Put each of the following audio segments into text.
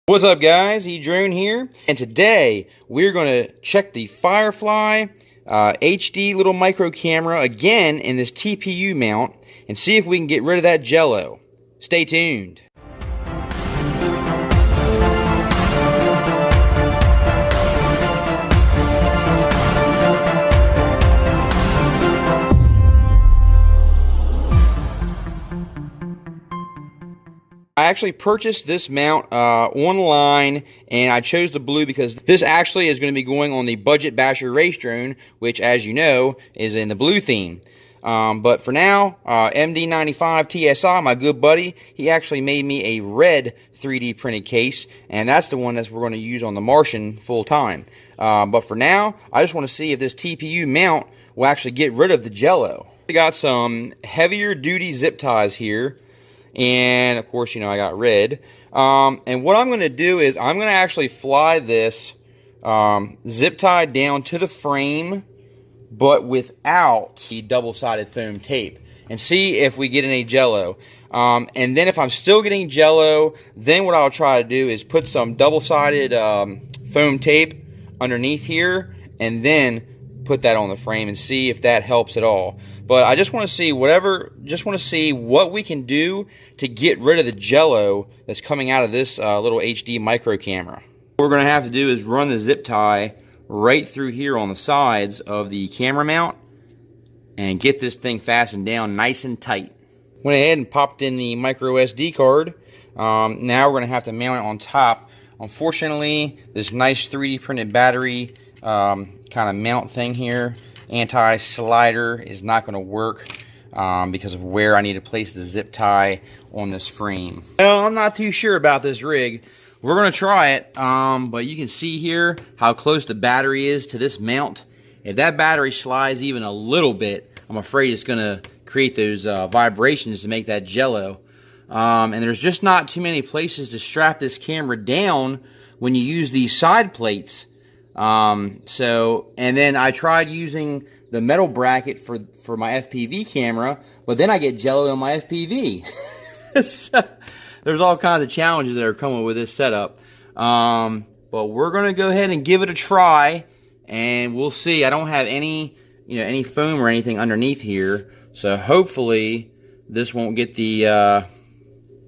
What's up guys, edrone here, and today we're going to check the Firefly HD little micro camera again in this TPU mount and see if we can get rid of that Jello. Stay tuned. I actually purchased this mount online, and I chose the blue because this actually is going to be going on the Budget Basher race drone, which, as you know, is in the blue theme. But for now, MD95 TSI, my good buddy, he actually made me a red 3D printed case, and that's the one that we're going to use on the Martian full time. But for now, I just want to see if this TPU mount will actually get rid of the Jello. We got some heavier duty zip ties here. And of course, you know, I got red. And what I'm going to do is I'm going to actually fly this zip tie down to the frame, but without the double-sided foam tape, and see if we get any Jello. And then if I'm still getting Jello, then what I'll try to do is put some double-sided foam tape underneath here, and then put that on the frame and see if that helps at all. But I just want to see what we can do to get rid of the Jello that's coming out of this little HD micro camera. What we're going to have to do is run the zip tie right through here on the sides of the camera mount and get this thing fastened down nice and tight. Went ahead and popped in the micro SD card. Now we're going to have to mount it on top. Unfortunately, this nice 3D printed battery kind of mount thing here, anti-slider, is not going to work because of where I need to place the zip tie on this frame. Well, I'm not too sure about this rig. We're going to try it, but you can see here how close the battery is to this mount. If that battery slides even a little bit, I'm afraid it's going to create those vibrations to make that Jello. And there's just not too many places to strap this camera down when you use these side plates. And then I tried using the metal bracket for my FPV camera, but then I get Jello in my FPV. So, there's all kinds of challenges that are coming with this setup. But we're going to go ahead and give it a try, and we'll see. I don't have any foam or anything underneath here, so hopefully this won't get the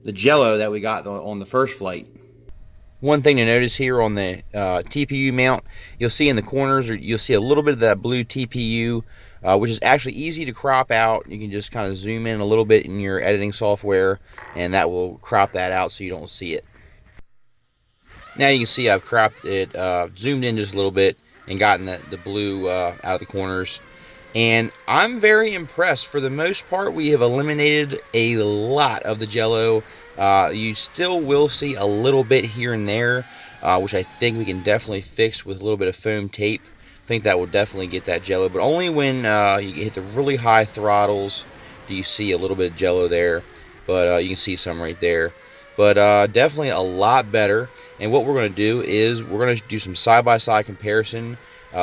Jello that we got on the first flight. One thing to notice here on the TPU mount, you'll see in the corners, or you'll see a little bit of that blue TPU, which is actually easy to crop out. You can just kind of zoom in a little bit in your editing software, and that will crop that out so you don't see it. Now you can see I've cropped it, zoomed in just a little bit, and gotten the blue out of the corners. And I'm very impressed. For the most part, we have eliminated a lot of the Jello. You still will see a little bit here and there, which I think we can definitely fix with a little bit of foam tape. I think that will definitely get that Jello, but only when you hit the really high throttles do you see a little bit of Jello there. But you can see some right there. But definitely a lot better. And what we're going to do is we're going to do some side-by-side comparison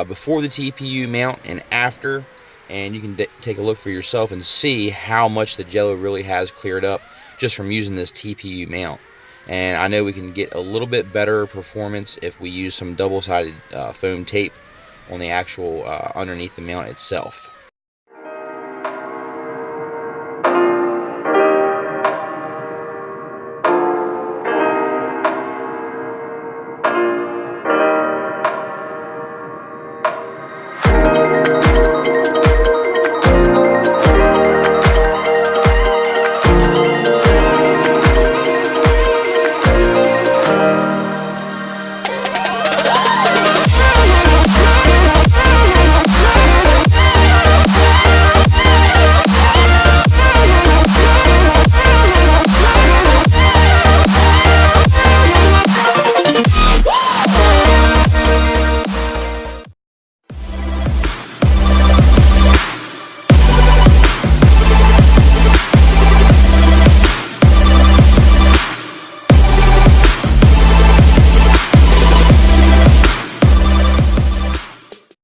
before the TPU mount and after. And you can take a look for yourself and see how much the Jello really has cleared up just from using this TPU mount. And I know we can get a little bit better performance if we use some double-sided foam tape on the actual underneath the mount itself.